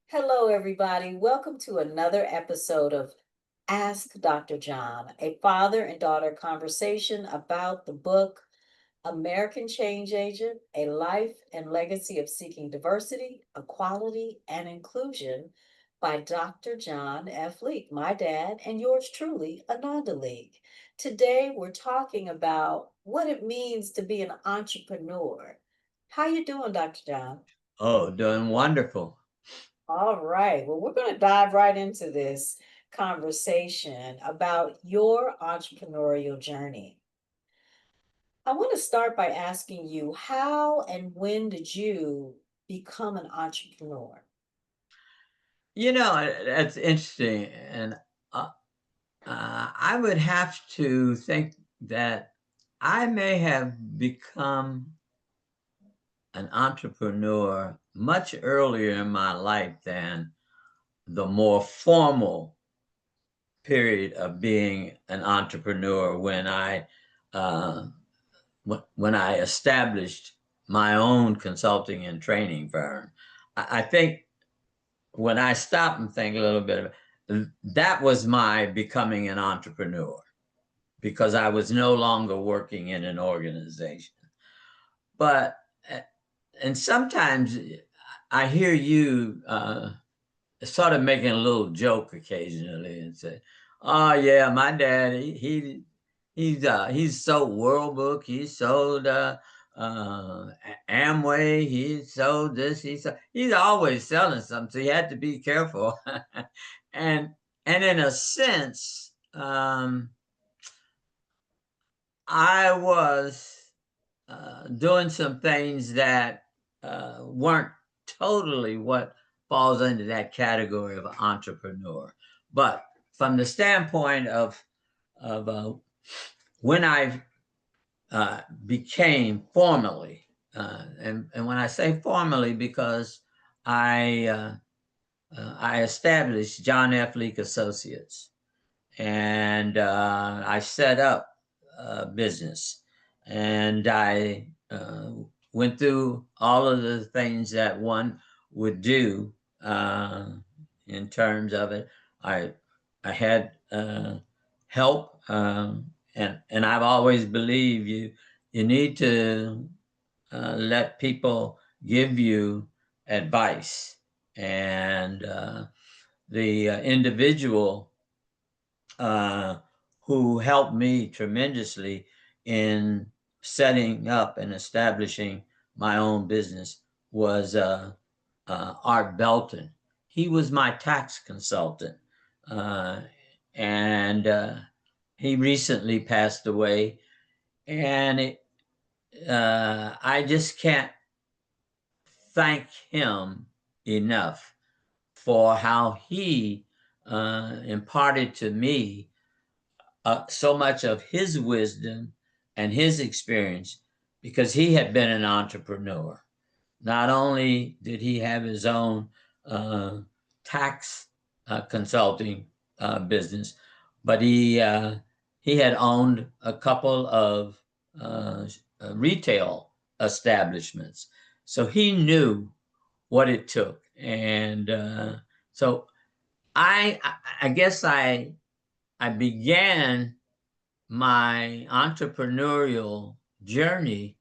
Hello, everybody. Welcome to another episode of Ask Dr. John, a father and daughter conversation about the book American Change Agent: A Life and Legacy of Seeking Diversity, Equality, and Inclusion by Dr. John F. Leeke, my dad, and yours truly, Ananda Leeke. Today, we're talking about what it means to be an entrepreneur. How you doing, Dr. John? Oh, doing wonderful. All right. Well, we're going to dive right into this conversation about your entrepreneurial journey. I want to start by asking you, how and when did you become an entrepreneur? That's interesting. And uh, I would have to think that I may have become an entrepreneur much earlier in my life than the more formal period of being an entrepreneur uh, when I established my own consulting and training firm. I think when I stop and think a little bit, that was my becoming an entrepreneur because I was no longer working in an organization. But uh, and sometimes I hear you sort of making a little joke occasionally and say, "Oh yeah, my dad, he's sold World Book, he sold uh, Amway, he sold this, he's always selling something, so you had to be careful." and and in a sense, I was doing some things that weren't totally what falls into that category of entrepreneur. But from the standpoint of when I became formally, and when I say formally, because I I established John F. Leake Associates, and I set up a business, and I went through all of the things that one would do uh, in terms of it. I I had help, and I've always believed you need to let people give you advice, and the individual uh, who helped me tremendously in setting up and establishing my own business was Art Belton. He was my tax consultant, uh, and he recently passed away. And I just can't thank him enough for how he imparted to me so much of his wisdom and his experience because he had been an entrepreneur. Not only did he have his own uh, tax consulting business, but he had owned a couple of uh, retail establishments, so he knew what it took. And so I guess I began my entrepreneurial journey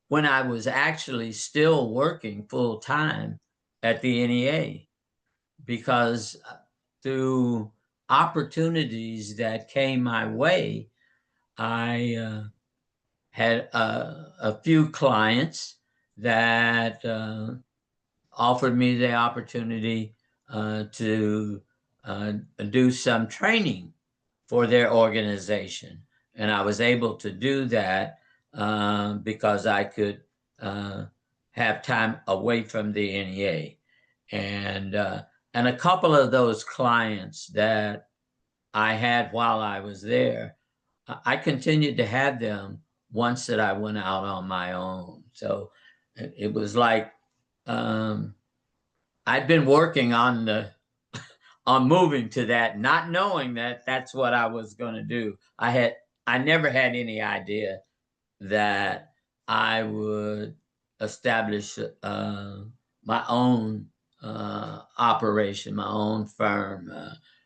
when I was actually still working full time at the NEA, because through opportunities that came my way, I had a few clients that offered me the opportunity to do some training for their organization. And I was able to do that because I could uh, have time away from the NEA. And, uh, and a couple of those clients that I had while I was there, I continued to have them once that I went out on my own. So it was like um, I'd been working on moving to that, not knowing that that's what I was going to do. I never had any idea that I would establish my own operation, my own firm,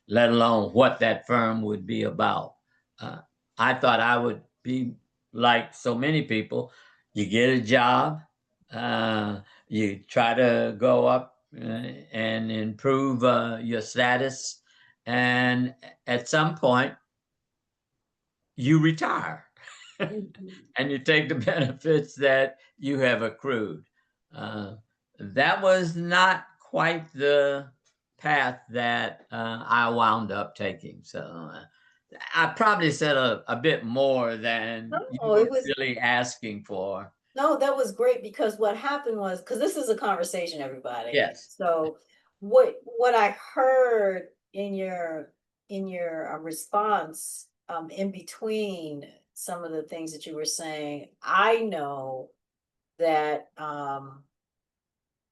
let alone what that firm would be about. Uh, I thought I would be like so many people. You get a job, you try to go up and improve your status, and at some point, you retire Mhm. and you take the benefits that you have accrued. Uh, that was not quite the path that I wound up taking. So I probably said a bit more than you No, were it was really asking for. no, that was great because what happened was because this is a conversation, everybody. Yes. So what I heard in your response in between some of the things that you were saying, I know that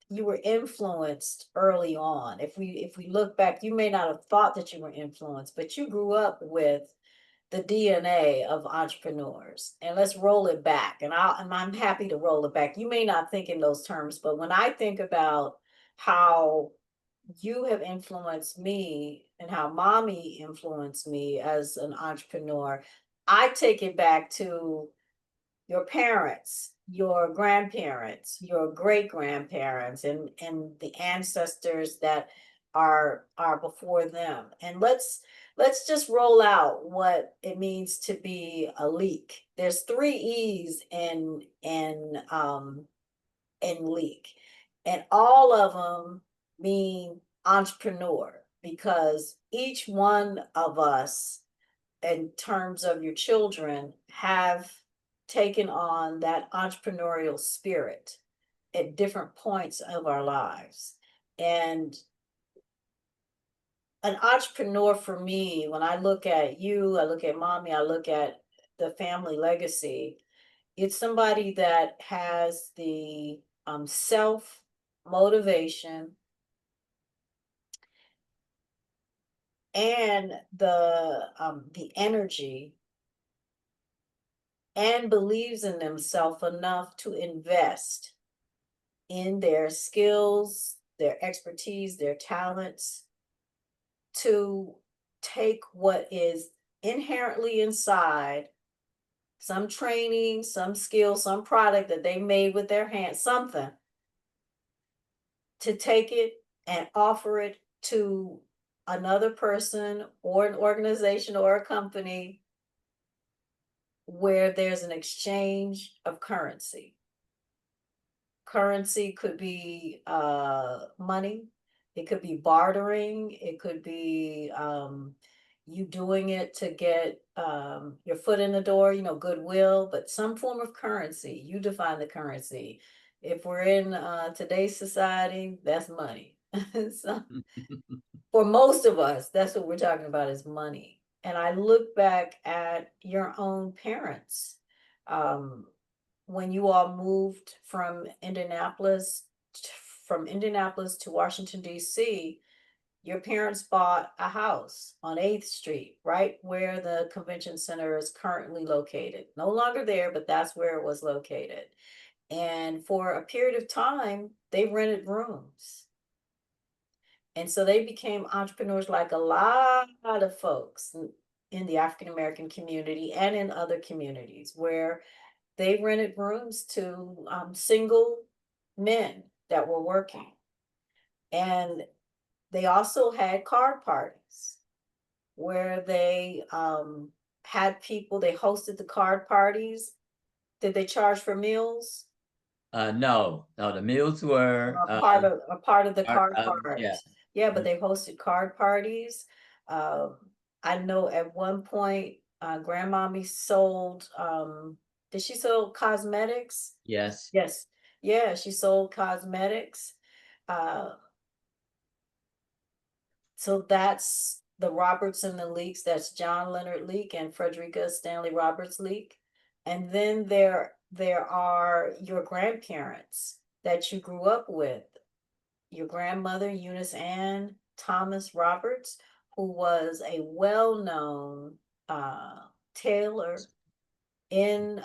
you were influenced early on. If we look back, you may not have thought that you were influenced, but you grew up with the DNA of entrepreneurs. And let's roll it back. And I'm happy to roll it back. You may not think in those terms, but when I think about how you have influenced me and how mommy influenced me as an entrepreneur, I take it back to your parents, your grandparents, your great grandparents, and the ancestors that are before them. And let's just roll out what it means to be a leak. There's three E's in leak, and all of them mean entrepreneur because each one of us in terms of your children have taken on that entrepreneurial spirit at different points of our lives. And an entrepreneur for me, when I look at you, I look at mommy, I look at the family legacy, it's somebody that has the self motivation and the energy and believes in themselves enough to invest in their skills, their expertise, their talents to take what is inherently inside, some training, some skill, some product that they made with their hands, something, to take it and offer it to another person or an organization or a company where there's an exchange of currency. Currency could be money, it could be bartering, it could be you doing it to get your foot in the door, goodwill, but some form of currency. You define the currency. If we're in today's society, that's money. So for most of us, that's what we're talking about is money. And I look back at your own parents. Um, when you all moved from Indianapolis to Washington D.C., your parents bought a house on 8th Street, right where the convention center is currently located. No longer there, but that's where it was located. And for a period of time, they rented rooms. And so they became entrepreneurs like a lot of folks in the African American community and in other communities where they rented rooms to single men that were working. And they also had card parties where they had people, they hosted the card parties. Did they charge for meals? No, no, the meals were A part of the part card of, yeah. parties. Yeah, but Mhm. they hosted card parties. Um, I know at one point, grandmommy sold, did she sell cosmetics? Yes. Yes. Yeah, she sold cosmetics. Uh, so that's the Roberts and the Leeks. That's John Leonard Leek and Frederica Stanley Roberts Leek. And then there are your grandparents that you grew up with. Your grandmother, Eunice Ann Thomas Roberts, who was a well-known tailor in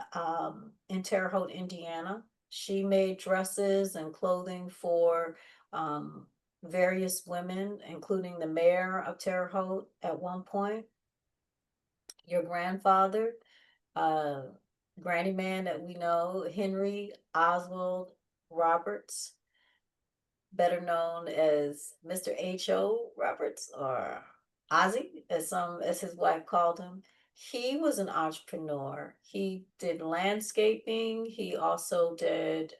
Terre Haute, Indiana. She made dresses and clothing for various women, including the mayor of Terre Haute at one point, your grandfather, uh, granny man that we know, Henry Oswald Roberts, better known as Mr. H.O. Roberts or Ozzy, as his wife called him. He was an entrepreneur. He did landscaping. He also did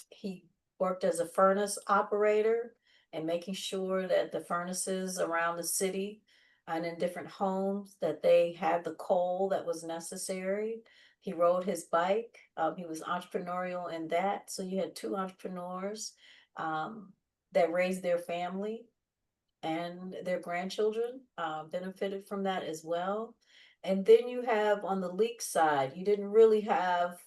he worked as a furnace operator and making sure that the furnaces around the city and in different homes that they had the coal that was necessary. He rode his bike. He was entrepreneurial in that. So you had two entrepreneurs um, that raised their family and their grandchildren benefited from that as well. And then you have on the Leek side, you didn't really have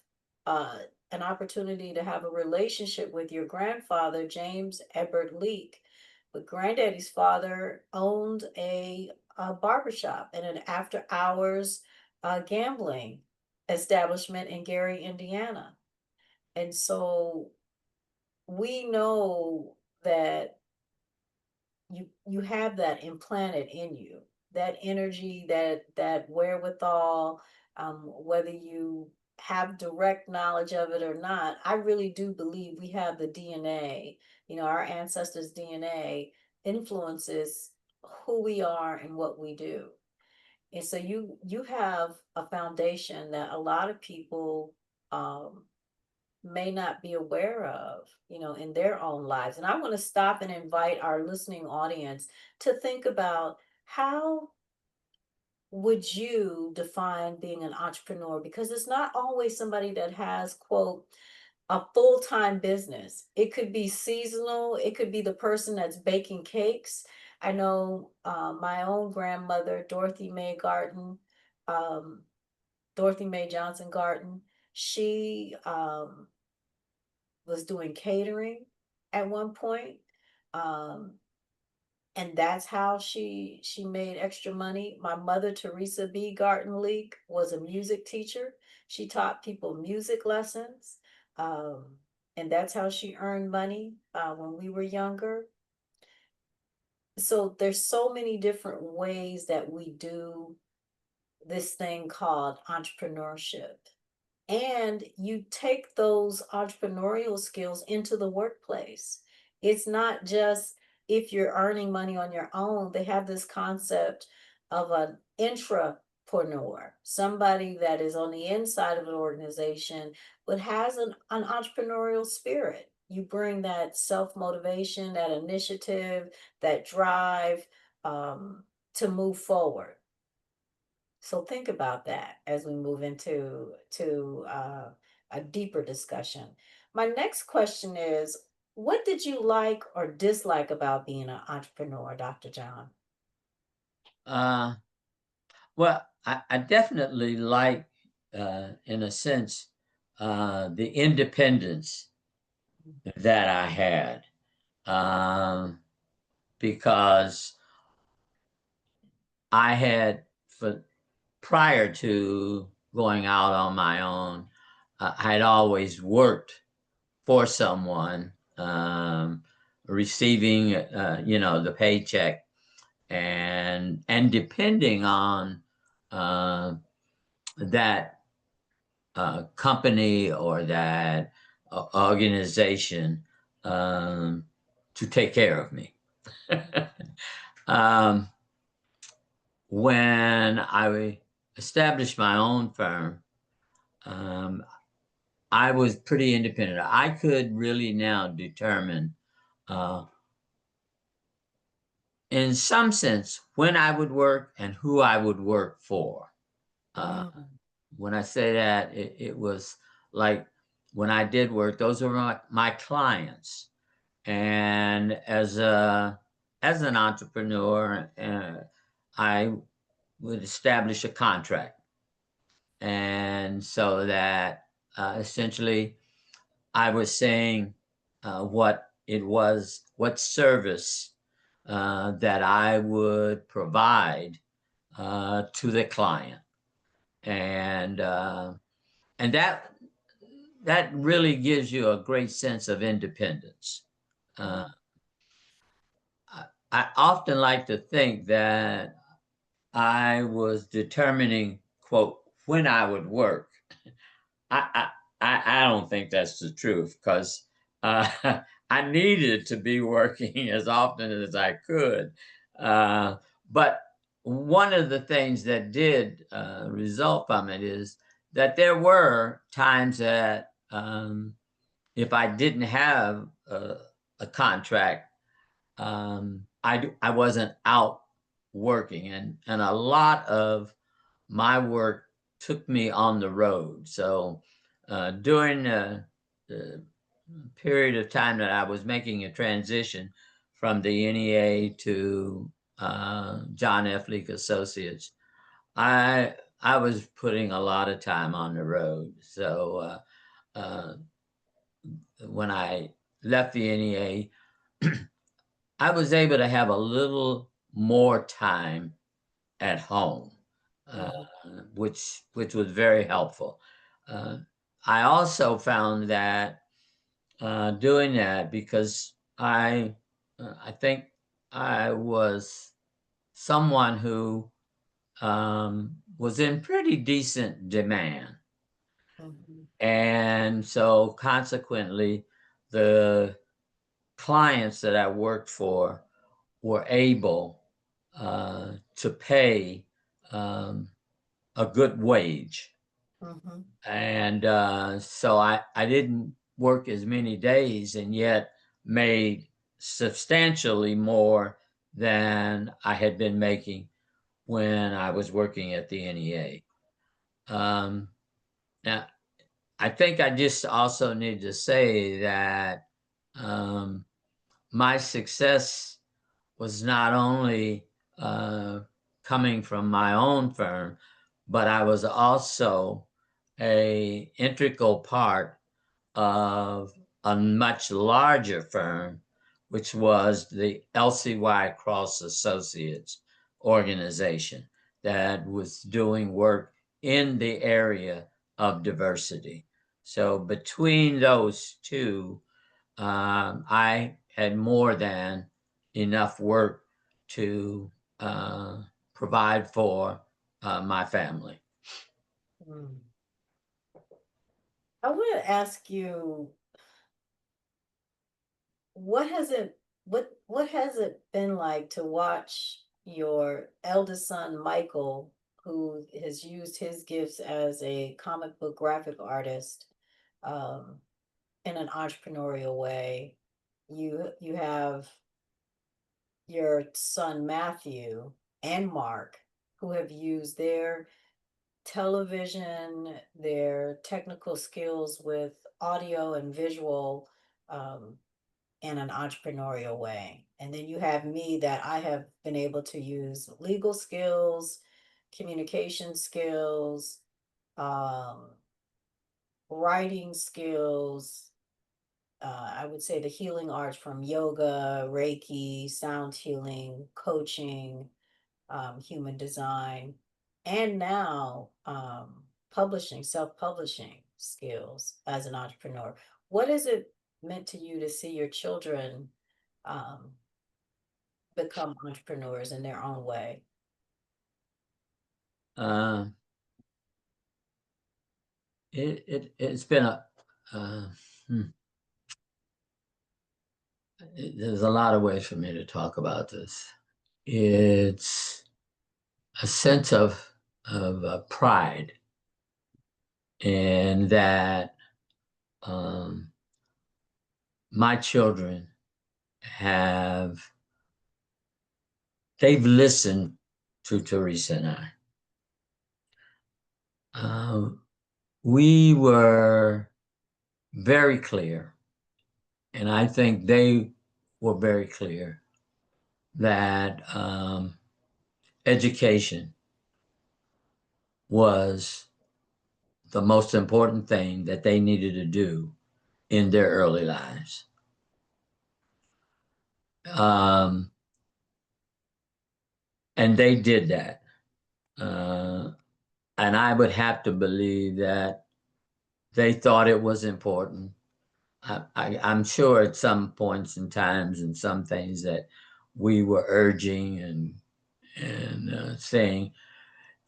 uh, an opportunity to have a relationship with your grandfather, James Edward Leek, but granddaddy's father owned a barbershop and an after hours gambling establishment in Gary, Indiana. And so we know that you have that implanted in you, that energy, that wherewithal, whether you have direct knowledge of it or not. I really do believe we have the DNA. Our ancestors DNA influences who we are and what we do. And so you have a foundation that a lot of people um may not be aware of, in their own lives. And I want to stop and invite our listening audience to think about how would you define being an entrepreneur? Because it's not always somebody that has, quote, a full-time business. It could be seasonal. It could be the person that's baking cakes. I know my own grandmother, um, Dorothy Mae Johnson Garden. She was doing catering at one point. Um, and that's how she made extra money. My mother, Teresa B. Garten Leek, was a music teacher. She taught people music lessons. Um, and that's how she earned money when we were younger. So there's so many different ways that we do this thing called entrepreneurship. And you take those entrepreneurial skills into the workplace. It's not just if you're earning money on your own, they have this concept of an intrapreneur, somebody that is on the inside of an organization but has an entrepreneurial spirit. You bring that self motivation, that initiative, that drive to move forward. So think about that as we move into a deeper discussion. My next question is, what did you like or dislike about being an entrepreneur, Dr. John? Uh, well, I definitely like, in a sense, the independence that I had, um, because I had, for prior to going out on my own, I'd always worked for someone, receiving, the paycheck, and depending on uh, that company or that organization to take care of me. um, when I established my own firm, um, I was pretty independent. I could really now determine, uh, in some sense, when I would work and who I would work for. Uh, Mm, when I say that, it was like when I did work, those were my clients. And as an entrepreneur, I would establish a contract, and so that essentially I was saying what it was, what service that I would provide to the client, and uh, and that really gives you a great sense of independence. Uh, mm, I often like to think that I was determining, quote, when I would work. I I don't think that's the truth because uh, I needed to be working as often as I could. Uh, but one of the things that did result from it is that there were times that if I didn't have a contract, I wasn't out working, and a lot of my work took me on the road. So during the period of time that I was making a transition from the NEA to John F. Leeke Associates, I was putting a lot of time on the road. So when I left the NEA, I was able to have a little more time at home, uh, Mhm, which was very helpful. Uh, I also found that doing that because I think I was someone who was in pretty decent demand, mhm, and so consequently, the clients that I worked for were able to pay um, a good wage. mhm, And so I didn't work as many days and yet made substantially more than I had been making when I was working at the NEA. Now, I think I just also need to say that um, my success was not only uh, coming from my own firm, but I was also a integral part of a much larger firm, which was the LCY Cross Associates organization that was doing work in the area of diversity. So between those two, I had more than enough work to uh, provide for my family. mm. I want to ask you, what has it what has it been like to watch your eldest son Michael, who has used his gifts as a comic book graphic artist, um, in an entrepreneurial way? You have your son Matthew and Mark, who have used their television, their technical skills with audio and visual, um, in an entrepreneurial way. And then you have me, that I have been able to use legal skills, communication skills, um, writing skills. I would say the healing arts, from yoga, Reiki, sound healing, coaching, human design, and now publishing, self-publishing skills as an entrepreneur. What is it meant to you to see your children um, become entrepreneurs in their own way? Uh, it's been uh, hmm, there's a lot of ways for me to talk about this. It's a sense of pride in that um, my children have they've listened to Teresa and I. Um, we were very clear, and I think they were very clear that education was the most important thing that they needed to do in their early lives. Um, and they did that. Uh, and I would have to believe that they thought it was important. I'm sure at some points and times and some things that we were urging saying,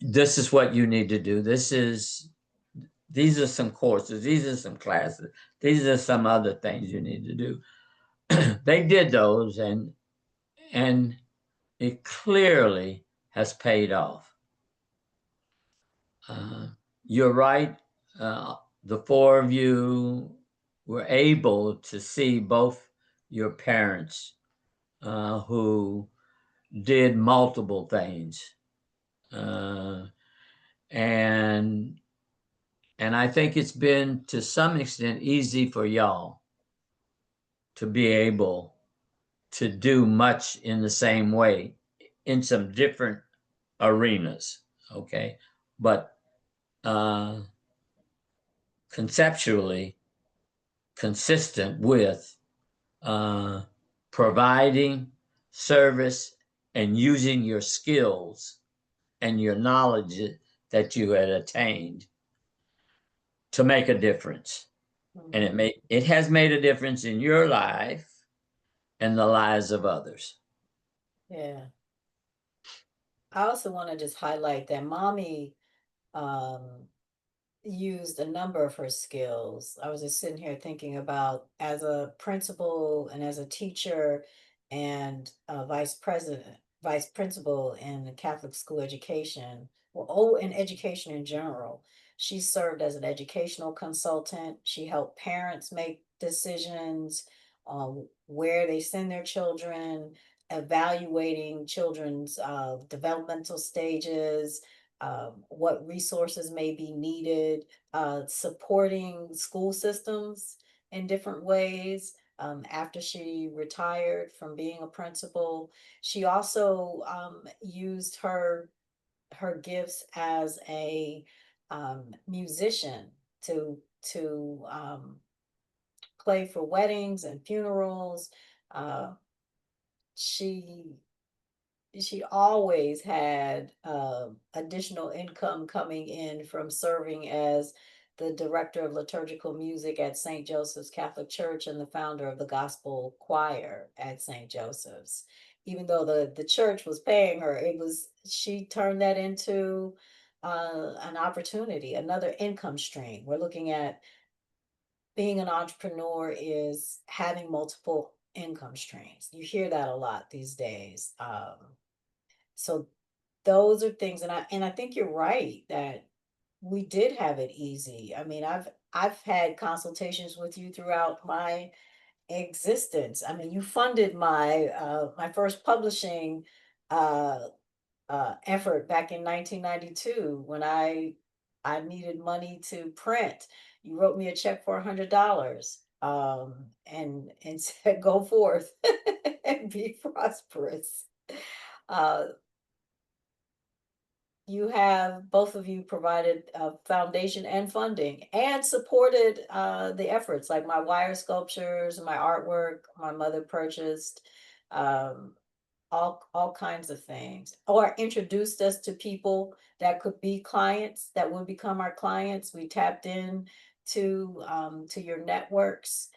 this is what you need to do. These are some courses, these are some classes, these are some other things you need to do. They did those, and it clearly has paid off. Uh, you're right. The four of you were able to see both your parents who did multiple things. Uh, and I think it's been to some extent easy for y'all to be able to do much in the same way in some different arenas. Okay, but conceptually consistent with uh, providing service and using your skills and your knowledge that you had attained to make a difference. And Mhm. it has made a difference in your life and the lives of others. Yeah. I also want to just highlight that mommy um, used a number of her skills. I was just sitting here thinking about as a principal and as a teacher and a vice principal in the Catholic school education, well, oh, in education in general. She served as an educational consultant. She helped parents make decisions on where they send their children, evaluating children's developmental stages, what resources may be needed, supporting school systems in different ways. After she retired from being a principal, she also used her gifts as a musician to play for weddings and funerals. Uh, she she always had additional income coming in from serving as the director of liturgical music at St. Joseph's Catholic Church and the founder of the gospel choir at St. Joseph's. Even though the church was paying her, it was she turned that into an opportunity, another income stream. We're looking at being an entrepreneur is having multiple income streams. You hear that a lot these days. So those are things, and I think you're right that we did have it easy. I mean, I've had consultations with you throughout my existence. I mean, you funded my first publishing uh effort back in 1992 when I needed money to print. You wrote me a check for $100 and said go forth and be prosperous. Uh you have both of you provided foundation and funding and supported the efforts like my wire sculptures, my artwork. My mother purchased um, all kinds of things, or introduced us to people that could be clients that would become our clients. We tapped in to your networks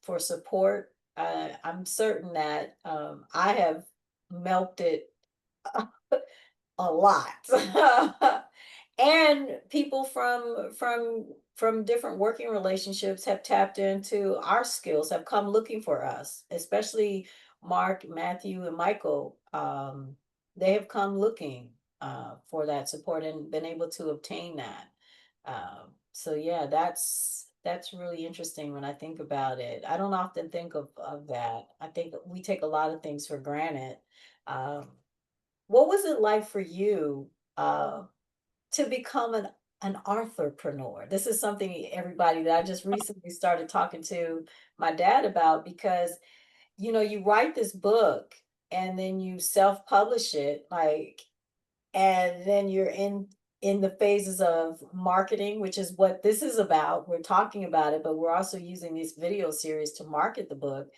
for support. I'm certain that I have milked it a lot. And people from different working relationships have tapped into our skills, have come looking for us, especially Mark, Matthew, and Michael. They have come looking for that support and been able to obtain that. So yeah, that's really interesting when I think about it. I don't often think of that. I think we take a lot of things for granted. Um, what was it like for you to become an entrepreneur? This is something everybody that I just recently started talking to my dad about because you write this book and then you self-publish it like and then you're in the phases of marketing, which is what this is about. We're talking about it, but we're also using this video series to market the book.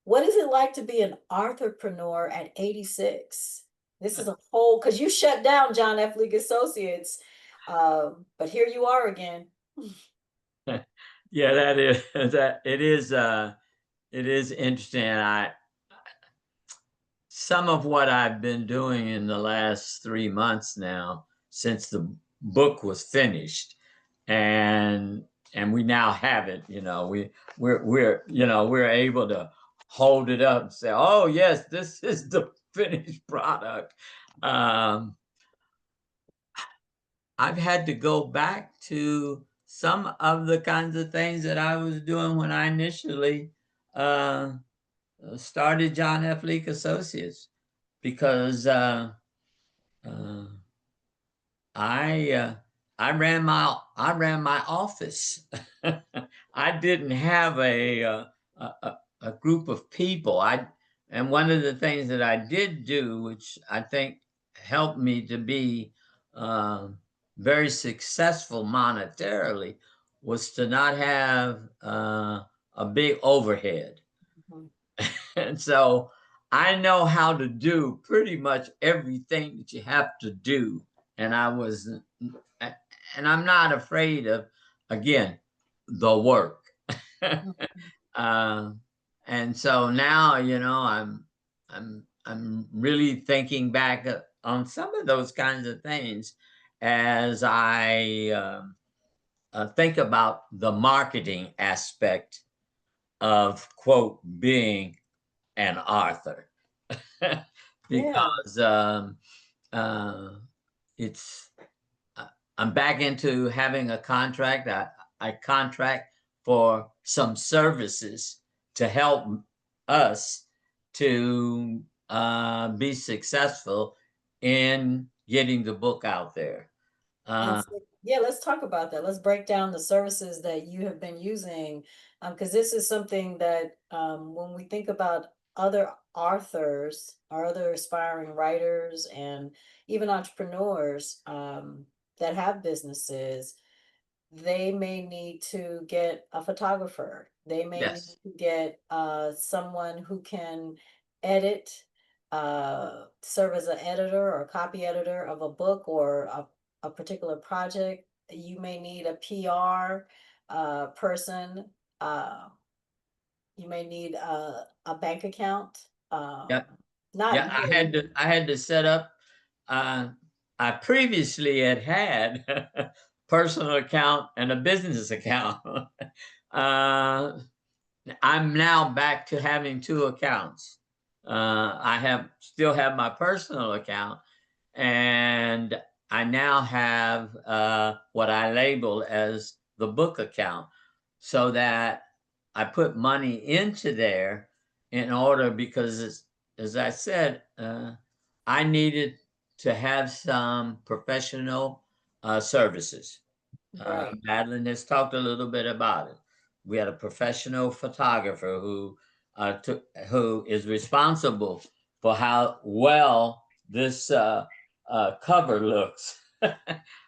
What is it like to be an entrepreneur at 86? This is a whole because you shut down John F. Leake Associates, but here you are again. Yeah, that is that it is interesting. some of what I've been doing in the last 3 months now, since the book was finished, and we now have it. We're able to hold it up and say, "Oh yes, this is the finished product." Um, I've had to go back to some of the kinds of things that I was doing when I initially uh, started John F. Leake Associates, because uh, I uh, I ran my office. I didn't have a group of people. And one of the things that I did do, which I think helped me to be very successful monetarily, was to not have a big overhead. Mhm. And so I know how to do pretty much everything that you have to do. And I was, and I'm not afraid of, again, the work. Mhm. uh, and so now, I'm really thinking back on some of those kinds of things as I think about the marketing aspect of, quote, being an author. Yeah. Because uh, it's uh, I'm back into having a contract. I contract for some services to help us to be successful in getting the book out there. And Uh, so, yeah, let's talk about that. Let's break down the services that you have been using, because this is something that when we think about other authors or other aspiring writers and even entrepreneurs that have businesses, they may need to get a photographer. They may need yes, to get someone who can edit, serve as an editor or copy editor of a book or a particular project. You may need a PR person. Uh, you may need a bank account. yeah, Not yeah. really. I had to set up. Uh, I previously had personal account and a business account. uh, I'm now back to having two accounts. I have still have my personal account, and I now have what I label as the book account, so that I put money into there in order, because, as I said, I needed to have some professional services. Right. Madeline has talked a little bit about it. We had a professional photographer who is responsible for how well this cover looks.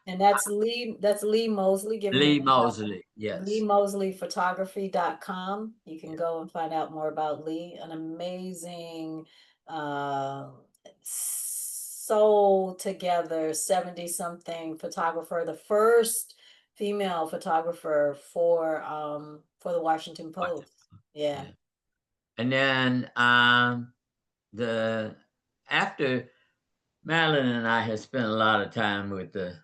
And that's Lee Mosley giving him Lee a shout. Mosley, yes, LeeMosleyPhotography.com. You can yeah, go and find out more about Lee, an amazing, uh, soul together 70 something photographer, the first female photographer for the Washington Post. Yeah. yeah. And then the after Madeline and I had spent a lot of time with the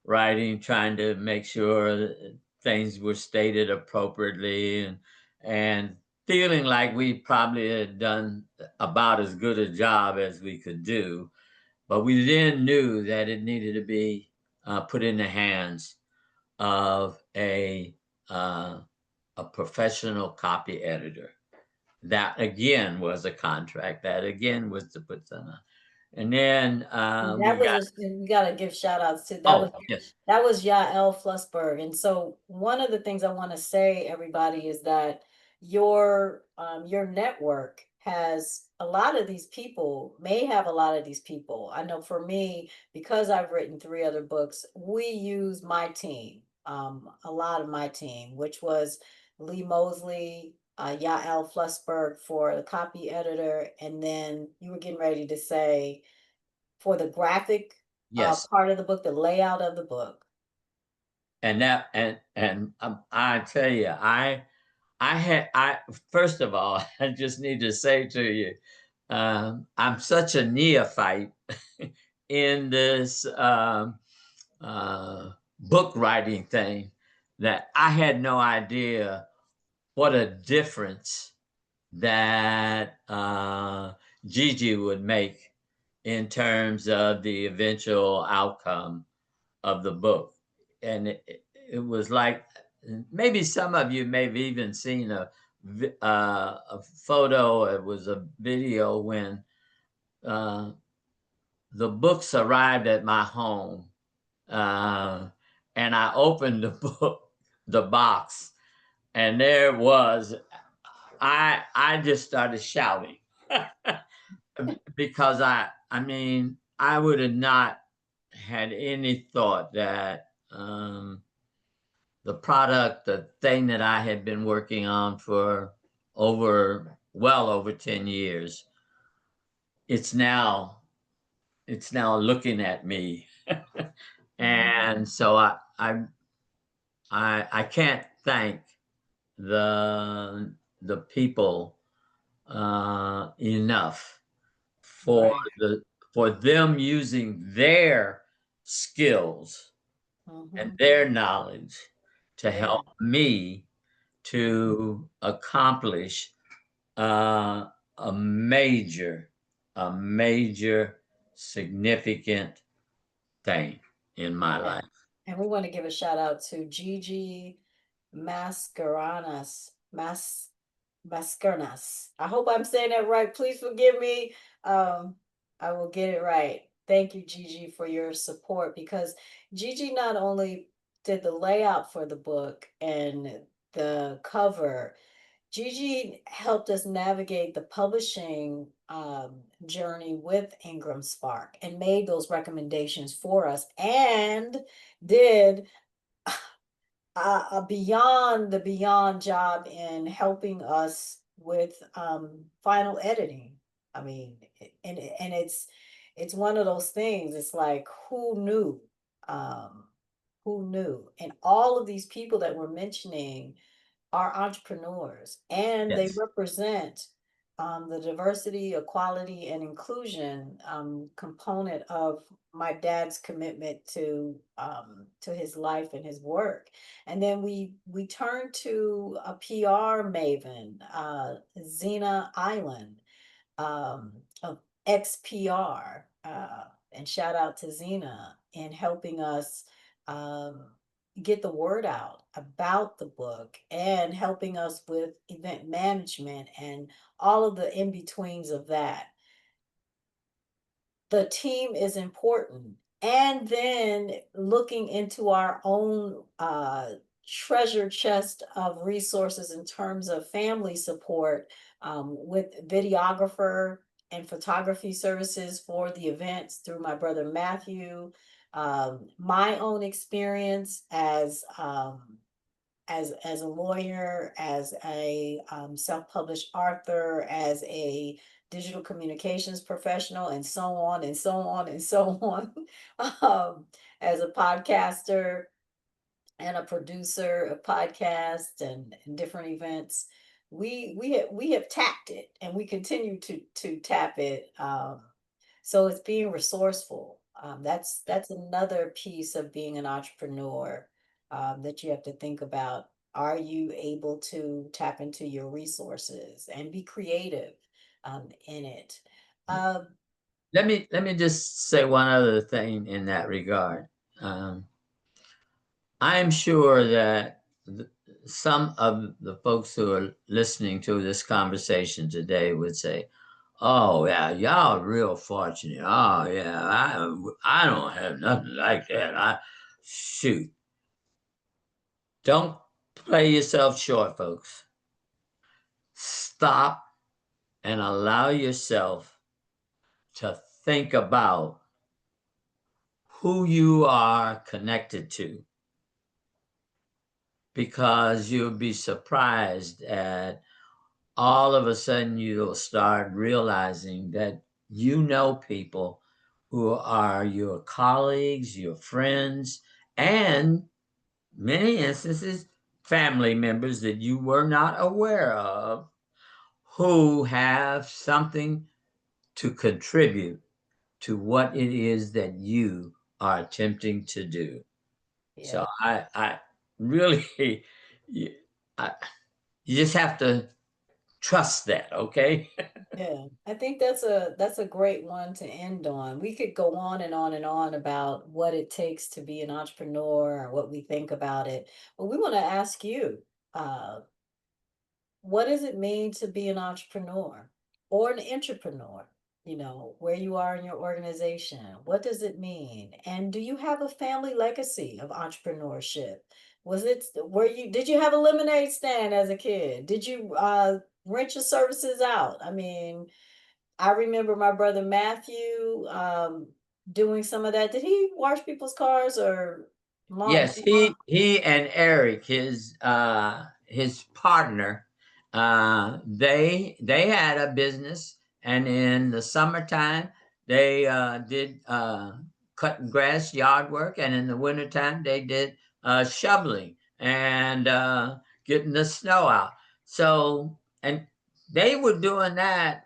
writing, trying to make sure that things were stated appropriately, and feeling like we probably had done about as good a job as we could do. But we then knew that it needed to be put in the hands of uh, a professional copy editor. That again was a contract. That again was to put some. And then And we got. we gotta give shout outs to Oh yes, that was Yael Flussberg. And so one of the things I want to say, everybody, is that your network has a lot of these people, may have a lot of these people. I know for me, because I've written three other books, we use my team, a lot of my team, which was Lee Mosley, Yael Flussberg for the copy editor, and then you were getting ready to say for the graphic yes. part of the book, the layout of the book. And that and I tell you, I first of all, I just need to say to you, I'm such a neophyte in this book writing thing that I had no idea what a difference that Gigi would make in terms of the eventual outcome of the book. And it was like maybe some of you may have even seen a photo. It was a video when uh, the books arrived at my home, uh, and I opened the book, the box, and there it was. I just started shouting because I mean I would have not had any thought that the product, the thing that I had been working on for well over 10 years, it's now looking at me. Mhm. And so I can't thank the people enough for Right. for them using their skills and Mhm. their knowledge to Yeah. help me to accomplish uh, a major, a major significant thing in my Yeah. life. And we want to give a shout out to Gigi Mascarenas. Mascarenas. I hope I'm saying that right. Please forgive me. Um, I will get it right. Thank you, Gigi, for your support, because Gigi not only did the layout for the book and the cover, Gigi helped us navigate the publishing journey with IngramSpark and made those recommendations for us, and did a beyond the beyond job in helping us with final editing. I mean, and it's one of those things. It's like, who knew? Um, who knew? And all of these people that we're mentioning are entrepreneurs, and they Yes, represent the diversity, equality, and inclusion component of my dad's commitment to his life and his work. And then we turn to a PR maven, Zena Island, um, of XPR. And shout out to Zena in helping us um, get the word out about the book and helping us with event management and all of the in betweens of that. The team is important. And then looking into our own treasure chest of resources in terms of family support, with videographer and photography services for the events through my brother Matthew, my own experience as a lawyer, as a self-published author, as a digital communications professional, and so on and so on and so on, um, as a podcaster and a producer of podcasts and different events. We have tapped it, and we continue to tap it. So it's being resourceful. That's another piece of being an entrepreneur, that you have to think about. Are you able to tap into your resources and be creative in it? Um, let me just say one other thing in that regard. Um, I'm sure that some of the folks who are listening to this conversation today would say, "Oh yeah, y'all real fortunate. Oh yeah, I don't have nothing like that. I shoot. Don't play yourself short, folks. Stop and allow yourself to think about who you are connected to, because you'll be surprised at all of a sudden you'll start realizing that you know people who are your colleagues, your friends, and many instances, family members that you were not aware of, who have something. to contribute to what it is that you are attempting to do. So Yeah. I really, you, I, you just have to trust that, okay? Yeah, I think that's a great one to end on. We could go on and on and on about what it takes to be an entrepreneur or what we think about it. But we want to ask you, uh, what does it mean to be an entrepreneur or an entrepreneur? Where you are in your organization. What does it mean? And do you have a family legacy of entrepreneurship? Did you have a lemonade stand as a kid? Did you rent your services out? I mean, I remember my brother Matthew doing some of that. Did he wash people's cars or Yes, lawn? he and Eric, his partner, they had a business, and in the summertime they did cutting grass, yard work, and in the wintertime they did shoveling and getting the snow out. So, and they were doing that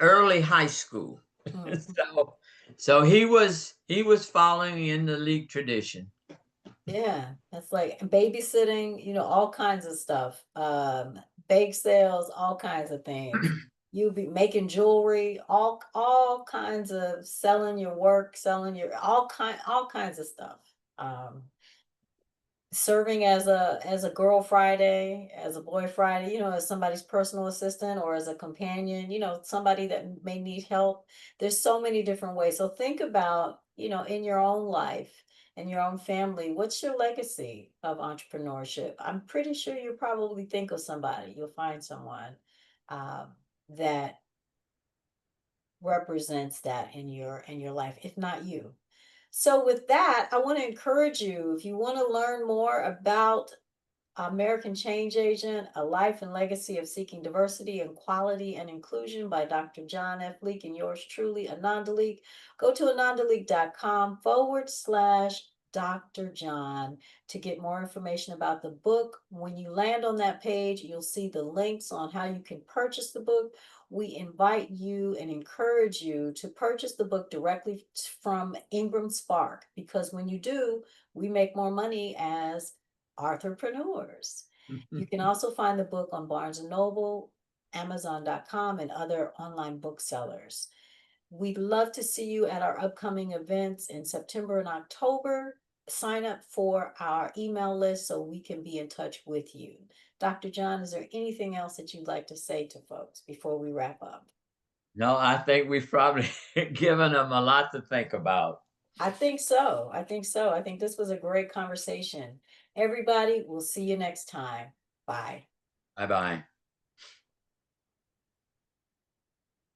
early high school. Mhm. so so he was following in the League tradition. Yeah, that's like babysitting, all kinds of stuff. Bake sales, all kinds of things. You be making jewelry, all kinds of selling your work, selling your all kinds of stuff. Um, Serving as a girl Friday, as a boy Friday, as somebody's personal assistant or as a companion, somebody that may need help. There's so many different ways. So think about, in your own life and your own family, what's your legacy of entrepreneurship? I'm pretty sure you'll probably think of somebody. You'll find someone that represents that in your life, if not you. So with that, I want to encourage you, if you want to learn more about American Change Agent, A Life and Legacy of Seeking Diversity and Quality and Inclusion by Dr. John F. Leeke and yours truly, Ananda Leeke. Go to anandaleeke.com/Dr. John to get more information about the book. When you land on that page, you'll see the links on how you can purchase the book. We invite you and encourage you to purchase the book directly from IngramSpark because when you do, we make more money as entrepreneurs. You can also find the book on Barnes& and Noble, Amazon.com, and other online booksellers. We'd love to see you at our upcoming events in September and October. Sign up for our email list so we can be in touch with you. Dr. John, is there anything else that you'd like to say to folks before we wrap up? No, I think we've probably given them a lot to think about. I think so. I think this was a great conversation. Everybody, we'll see you next time. Bye. Bye bye.